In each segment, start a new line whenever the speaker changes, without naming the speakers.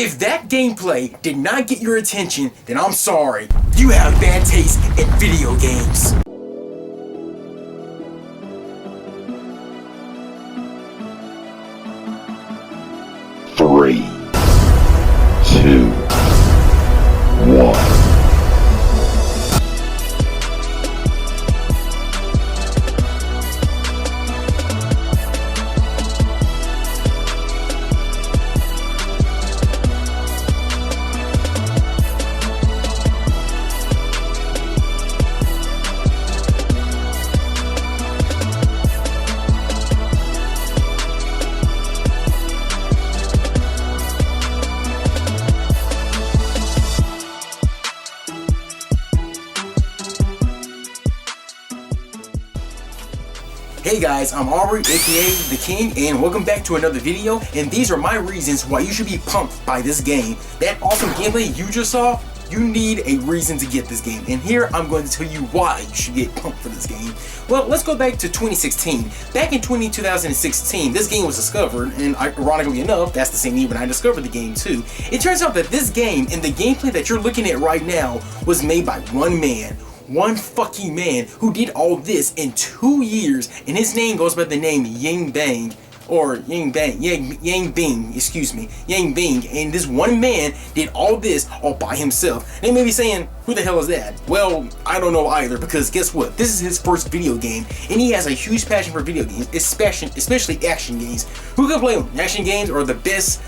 If that gameplay did not get your attention, then I'm sorry. You have bad taste in video games.
Three, two, one.
Hey guys, I'm Aubrey, aka The King, and welcome back to another video, and these are my reasons why you should be pumped by this game. That awesome gameplay you just saw, you need a reason to get this game, and here I'm going to tell you why you should get pumped for this game. Well, let's go back to 2016. Back in 2016, this game was discovered, and ironically enough, that's the same year when I discovered the game too. It turns out that this game and the gameplay that you're looking at right now was made by one man. One fucking man who did all this in 2 years, and his name goes by the name Yang Bing, Yang Bing, and this one man did all this all by himself. They may be saying, who the hell is that? Well, I don't know either, because guess what? This is his first video game, and he has a huge passion for video games, especially action games. Who can blame him? Action games are the best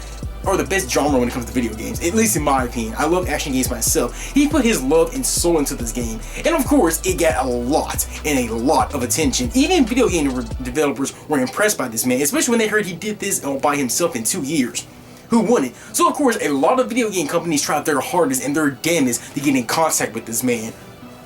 genre when it comes to video games, at least in my opinion. I love action games myself. He put his love and soul into this game, and of course it got a lot of attention. Even video game developers were impressed by this man, especially when they heard he did this all by himself in 2 years. Who wouldn't? So of course a lot of video game companies tried their hardest and their damnedest to get in contact with this man.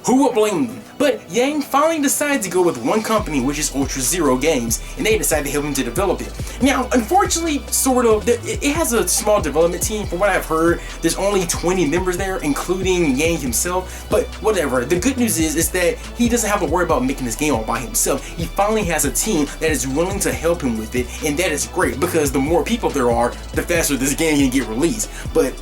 Who would blame them? But Yang finally decided to go with one company, which is Ultra Zero Games, and they decided to help him to develop it. Now, unfortunately, it has a small development team. From what I've heard, there's only 20 members there, including Yang himself, but whatever. The good news is that he doesn't have to worry about making this game all by himself. He finally has a team that is willing to help him with it, and that is great, because the more people there are, the faster this game can get released. But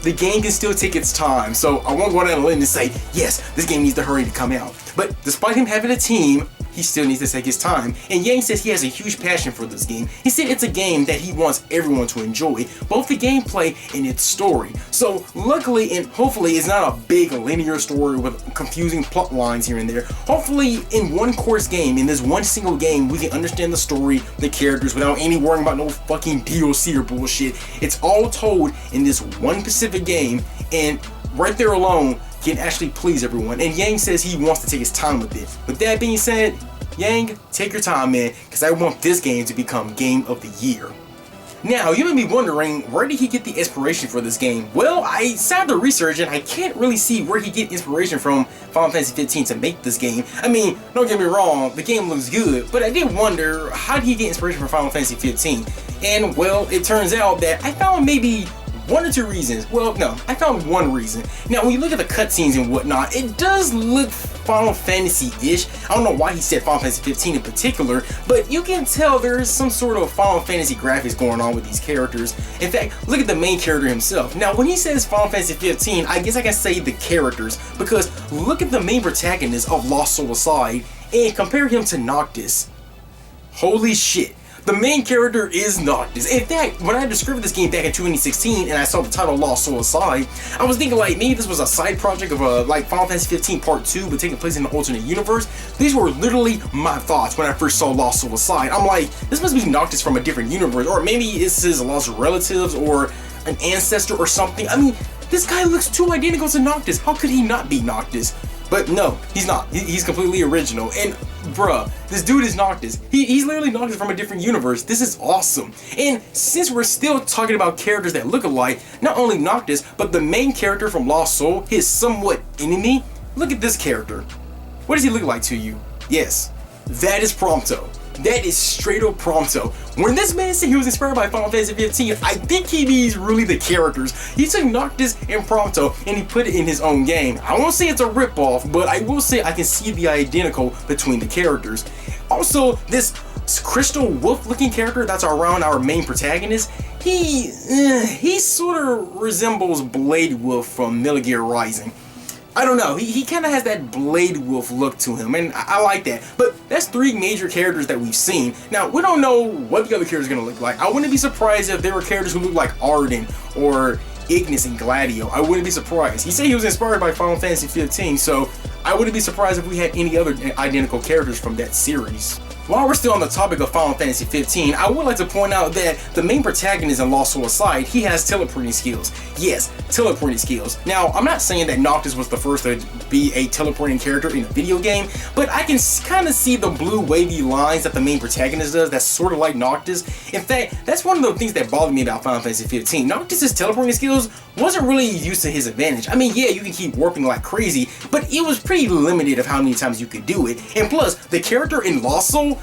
the game can still take its time, so I won't go down a limb and say, yes, this game needs to hurry to come out. But despite him having a team, he still needs to take his time. And Yang says he has a huge passion for this game. He said it's a game that he wants everyone to enjoy, both the gameplay and its story. So luckily and hopefully it's not a big linear story with confusing plot lines here and there. Hopefully in one course game, in this one single game, we can understand the story, the characters, without any worrying about no fucking DLC or bullshit. It's all told in this one specific game, and right there alone can actually please everyone. And Yang says he wants to take his time with it. With that being said, Yang, take your time, man, because I want this game to become Game of the Year. Now, you may be wondering, where did he get the inspiration for this game? Well, I sat the research and I can't really see where he get inspiration from Final Fantasy 15 to make this game. I mean, don't get me wrong, the game looks good, but I did wonder, how did he get inspiration from Final Fantasy 15? And well, it turns out that I found maybe 1 or 2 reasons. Well, no, I found 1 reason. Now, when you look at the cutscenes and whatnot, it does look Final Fantasy-ish. I don't know why he said Final Fantasy 15 in particular, but you can tell there is some sort of Final Fantasy graphics going on with these characters. In fact, look at the main character himself. Now, when he says Final Fantasy 15, I guess I can say the characters, because look at the main protagonist of Lost Soul Aside and compare him to Noctis. Holy shit. The main character is Noctis. In fact, when I described this game back in 2016 and I saw the title Lost Soul Aside, I was thinking like maybe this was a side project of like Final Fantasy 15 Part 2 but taking place in an alternate universe. These were literally my thoughts when I first saw Lost Soul Aside. I'm like, this must be Noctis from a different universe, or maybe it's his lost relatives or an ancestor or something. I mean, this guy looks too identical to Noctis. How could he not be Noctis? But no, he's not. He's completely original. And bruh, this dude is Noctis. He's literally Noctis from a different universe. This is awesome. And since we're still talking about characters that look alike, not only Noctis, but the main character from Lost Soul, his somewhat enemy, look at this character. What does he look like to you? Yes, that is Prompto. That is straight up Prompto. When this man said he was inspired by Final Fantasy 15, I think he means really the characters. He took Noctis and Prompto and he put it in his own game. I won't say it's a ripoff, but I will say I can see the identical between the characters. Also, this crystal wolf looking character that's around our main protagonist, he sort of resembles Blade Wolf from Metal Gear Rising. I don't know, he kind of has that Blade Wolf look to him, and I like that. But that's 3 major characters that we've seen. Now, we don't know what the other characters are going to look like. I wouldn't be surprised if there were characters who look like Arden or Ignis and Gladio. I wouldn't be surprised. He said he was inspired by Final Fantasy 15, so I wouldn't be surprised if we had any other identical characters from that series. While we're still on the topic of Final Fantasy 15, I would like to point out that the main protagonist in Lost Soul aside, he has teleporting skills. Yes, teleporting skills. Now, I'm not saying that Noctis was the first to be a teleporting character in a video game, but I can kind of see the blue wavy lines that the main protagonist does that's sort of like Noctis. In fact, that's one of the things that bothered me about Final Fantasy 15. Noctis' teleporting skills wasn't really used to his advantage. I mean, yeah, you can keep warping like crazy, but it was pretty limited of how many times you could do it. And plus, the character in Lost Soul,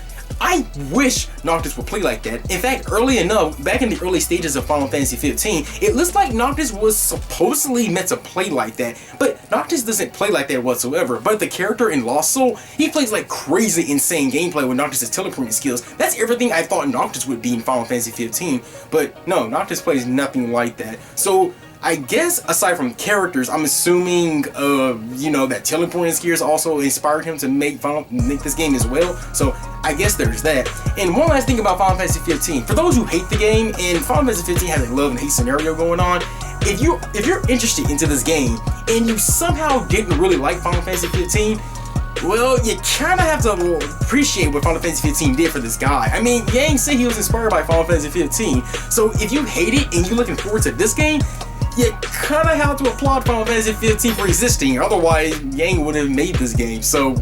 I wish Noctis would play like that. In fact, early enough, back in the early stages of Final Fantasy 15, it looks like Noctis was supposedly meant to play like that, but Noctis doesn't play like that whatsoever. But the character in Lost Soul, he plays like crazy insane gameplay with Noctis' teleporting skills. That's everything I thought Noctis would be in Final Fantasy 15, but no, Noctis plays nothing like that. So I guess aside from characters, I'm assuming, that teleporting skills also inspired him to make this game as well. So I guess there's that. And one last thing about Final Fantasy 15. For those who hate the game, and Final Fantasy 15 has a love and hate scenario going on, if you're interested into this game and you somehow didn't really like Final Fantasy 15, well, you kind of have to appreciate what Final Fantasy 15 did for this guy. I mean, Yang said he was inspired by Final Fantasy 15. So if you hate it and you're looking forward to this game, you kind of have to applaud Final Fantasy 15 for existing, otherwise Yang would have made this game. So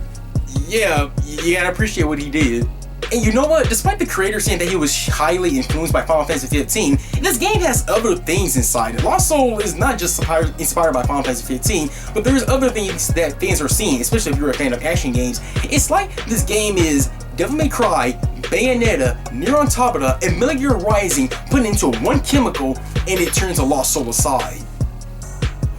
yeah, you gotta appreciate what he did. And you know what? Despite the creator saying that he was highly influenced by Final Fantasy 15, this game has other things inside it. Lost Soul is not just inspired by Final Fantasy 15, but there's other things that fans are seeing, especially if you're a fan of action games. It's like this game is Devil May Cry, Bayonetta, Nier Automata, and Metal Gear Rising put into one chemical, and it turns a Lost Soul aside.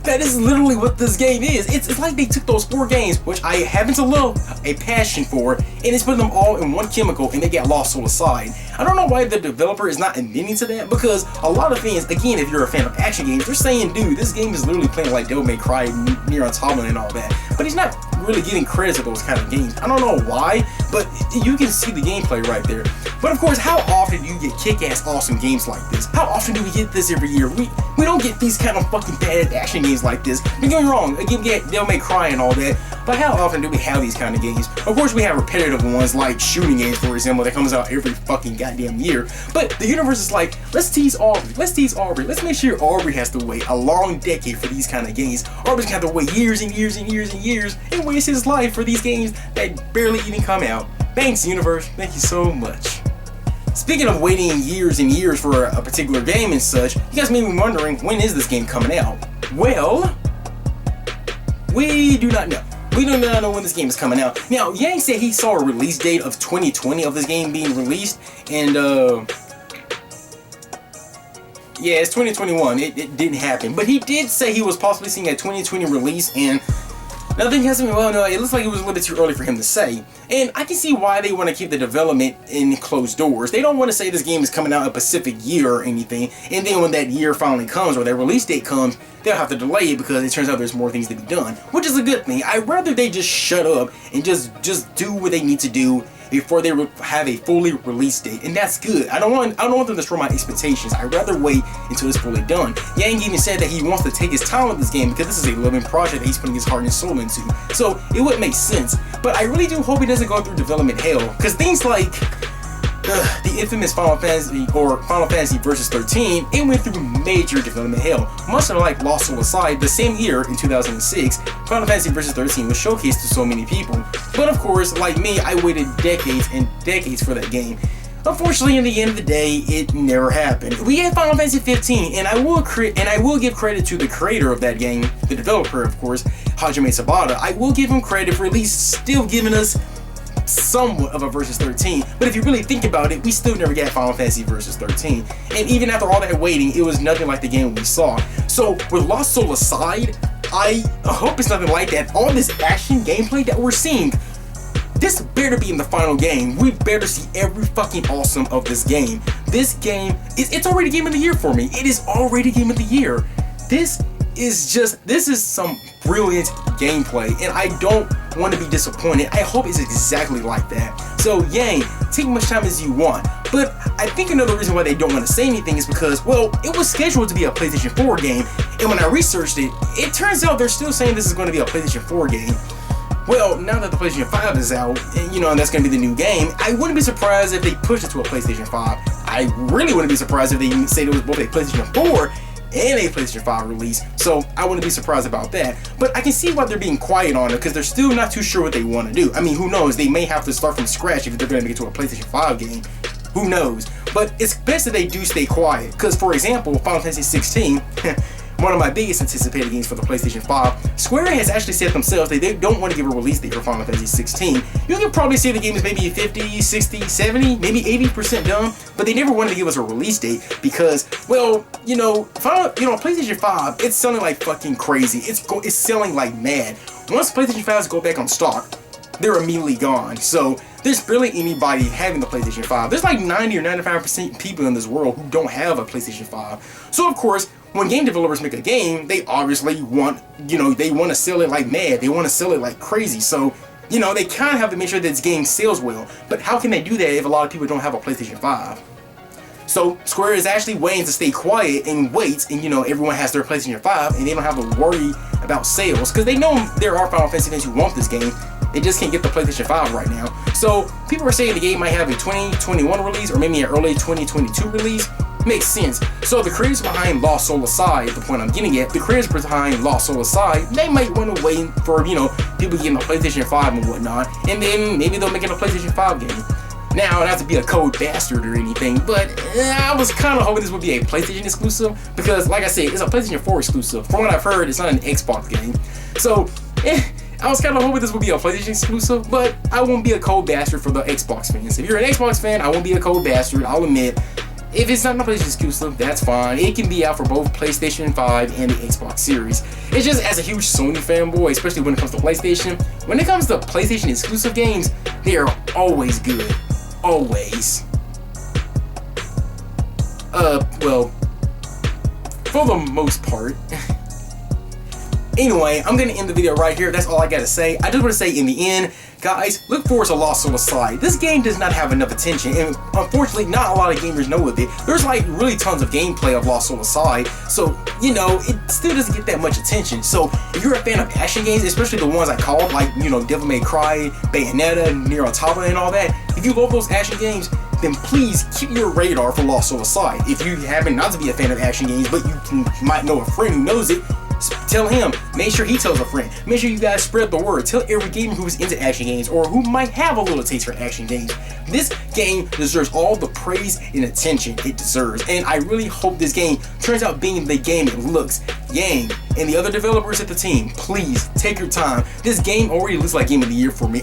That is literally what this game is. It's like they took those 4 games, which I happen to love a passion for, and it's put them all in one chemical, and they got Lost Soul aside. I don't know why the developer is not admitting to that, because a lot of fans, again, if you're a fan of action games, they're saying, dude, this game is literally playing like Devil May Cry, Nier Automata, and all that. But he's not really giving credit to those kind of games. I don't know why, but you can see the gameplay right there. But of course, how often do you get kick-ass awesome games like this? How often do we get this every year? We don't get these kind of fucking bad action games like this. Don't get me wrong, again, we get Devil May Cry and all that, but how often do we have these kind of games? Of course, we have repetitive ones like shooting games, for example, that comes out every fucking goddamn year. But the universe is like, let's tease Aubrey, let's make sure Aubrey has to wait a long decade for these kind of games. Aubrey's gonna have to wait years and years and years and years and waste his life for these games that barely even come out. Thanks, universe, thank you so much. Speaking of waiting years and years for a particular game and such, you guys may be wondering, when is this game coming out? Well, we do not know. We do not know when this game is coming out. Now, Yang said he saw a release date of 2020 of this game being released, and yeah, it's 2021. It didn't happen, but he did say he was possibly seeing a 2020 release, and nothing has been, well, no, it looks like it was a little bit too early for him to say. And I can see why they want to keep the development in closed doors. They don't want to say this game is coming out a specific year or anything, and then when that year finally comes, or that release date comes, they'll have to delay it because it turns out there's more things to be done, which is a good thing. I'd rather they just shut up and just do what they need to do before they have a fully release date, and that's good. I don't want them to destroy my expectations. I'd rather wait until it's fully done. Yang even said that he wants to take his time with this game because this is a living project that he's putting his heart and soul into. So it would make sense. But I really do hope he doesn't go through development hell, because things like the infamous Final Fantasy or Final Fantasy Versus 13, it went through major development hell. Much like Lost Soul aside, the same year in 2006, Final Fantasy Versus 13 was showcased to so many people. But of course, like me, I waited decades and decades for that game. Unfortunately, in the end of the day, it never happened. We had Final Fantasy 15, and I will give credit to the creator of that game, the developer, of course, Hajime Sabata. I will give him credit for at least still giving us somewhat of a Versus 13, but if you really think about it, we still never got Final Fantasy Versus 13, and even after all that waiting, it was nothing like the game we saw. So with Lost Soul aside, I hope it's nothing like that. All this action gameplay that we're seeing, this better be in the final game. We better see every fucking awesome of this game. This game, it's already Game of the Year for me. It is already Game of the Year. This is some brilliant gameplay, and I don't want to be disappointed. I hope it's exactly like that. So Yang, take as much time as you want. But I think another reason why they don't want to say anything is because, well, it was scheduled to be a PlayStation 4 game, and when I researched it, it turns out they're still saying this is going to be a PlayStation 4 game. Well, now that the PlayStation 5 is out, and and that's going to be the new game, I wouldn't be surprised if they push it to a PlayStation 5. I really wouldn't be surprised if they say it was both a PlayStation 4 and a PlayStation 5 release, so I wouldn't be surprised about that. But I can see why they're being quiet on it, because they're still not too sure what they want to do. I mean, who knows? They may have to start from scratch if they're going to make it to a PlayStation 5 game. Who knows? But it's best that they do stay quiet, because for example, Final Fantasy 16, one of my biggest anticipated games for the PlayStation 5, Square has actually said themselves that they don't want to give a release date for Final Fantasy 16. You can probably say the game is maybe 50, 60, 70, maybe 80% done, but they never wanted to give us a release date because, well, PlayStation 5, it's selling like fucking crazy. It's selling like mad. Once PlayStation 5s go back on stock, they're immediately gone. So there's barely anybody having the PlayStation 5. There's like 90 or 95% people in this world who don't have a PlayStation 5. So of course, when game developers make a game, they obviously want, they want to sell it like mad. They want to sell it like crazy. So, they kind of have to make sure that this game sells well. But how can they do that if a lot of people don't have a PlayStation 5? So Square is actually waiting to stay quiet and wait, and everyone has their PlayStation 5 and they don't have to worry about sales because they know there are Final Fantasy fans who want this game. They just can't get the PlayStation 5 right now. So people are saying the game might have a 2021 release or maybe an early 2022 release. Makes sense. So the creators behind Lost Soul aside, the point I'm getting at, the creators behind Lost Soul aside, they might want to wait for, people getting a PlayStation 5 and whatnot, and then maybe they'll make it a PlayStation 5 game. Now, not to be a cold bastard or anything, but I was kind of hoping this would be a PlayStation exclusive because, like I said, it's a PlayStation 4 exclusive. From what I've heard, it's not an Xbox game. So, I was kind of hoping this would be a PlayStation exclusive, but I won't be a cold bastard for the Xbox fans. If you're an Xbox fan, I won't be a cold bastard, I'll admit. If it's not a PlayStation exclusive, that's fine. It can be out for both PlayStation 5 and the Xbox Series. It's just, as a huge Sony fanboy, especially when it comes to PlayStation, when it comes to PlayStation exclusive games, they are always good. Always. Well, for the most part. Anyway, I'm gonna end the video right here. That's all I gotta say. I just want to say in the end, guys, look forward to Lost Soul Aside. This game does not have enough attention, and unfortunately, not a lot of gamers know of it. There's like really tons of gameplay of Lost Soul Aside, so it still doesn't get that much attention. So if you're a fan of action games, especially the ones I called, like Devil May Cry, Bayonetta, Nier Automata, and all that, if you love those action games, then please keep your radar for Lost Soul Aside. If you happen not to be a fan of action games, but you might know a friend who knows it, tell him. Make sure he tells a friend. Make sure you guys spread the word. Tell every gamer who is into action games or who might have a little taste for action games. This game deserves all the praise and attention it deserves, and I really hope this game turns out being the game it looks. Yang and the other developers at the team, please take your time. This game already looks like Game of the Year for me.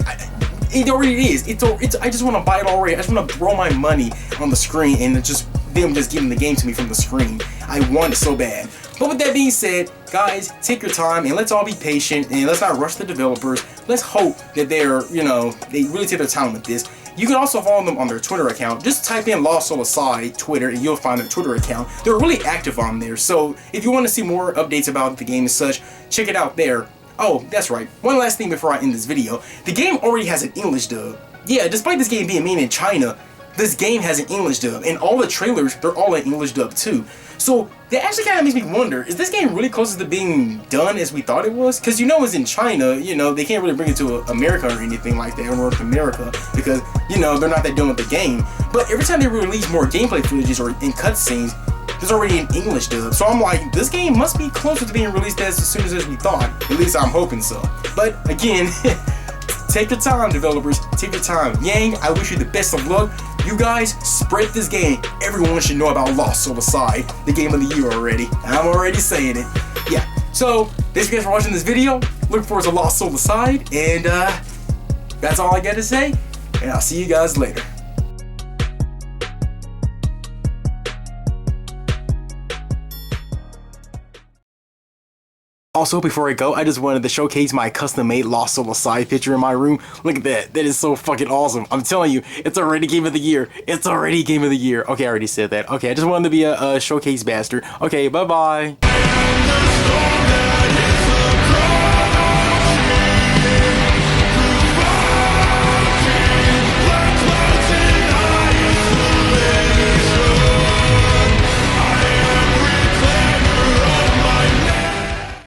It already is. I just want to buy it already. I just want to throw my money on the screen and just giving the game to me from the screen. I want it so bad. But with that being said, guys, take your time and let's all be patient and let's not rush the developers. Let's hope that they really take their time with this. You can also follow them on their Twitter account. Just type in Lost Soul Aside Twitter and you'll find their Twitter account. They're really active on there. So if you want to see more updates about the game and such, check it out there. Oh, that's right. One last thing before I end this video. The game already has an English dub. Yeah, despite this game being made in China, this game has an English dub, and all the trailers, they're all in English dub too. So that actually kind of makes me wonder, is this game really close to being done as we thought it was? Because it's in China, they can't really bring it to America or anything like that, or North America, because, they're not that done with the game. But every time they release more gameplay footages or in cutscenes, there's already an English dub. So I'm like, this game must be closer to being released as soon as we thought. At least I'm hoping so. But again, take your time, developers. Take your time. Yang, I wish you the best of luck. You guys, spread this game. Everyone should know about Lost Soul Aside, the game of the year already. I'm already saying it. Yeah. So, thanks you guys for watching this video. Look forward to Lost Soul Aside. And that's all I got to say. And I'll see you guys later. Also, before I go, I just wanted to showcase my custom-made Lost Soul Aside picture in my room. Look at that. That is so fucking awesome. I'm telling you, it's already game of the year. It's already game of the year. Okay, I already said that. Okay, I just wanted to be a showcase bastard. Okay, bye-bye.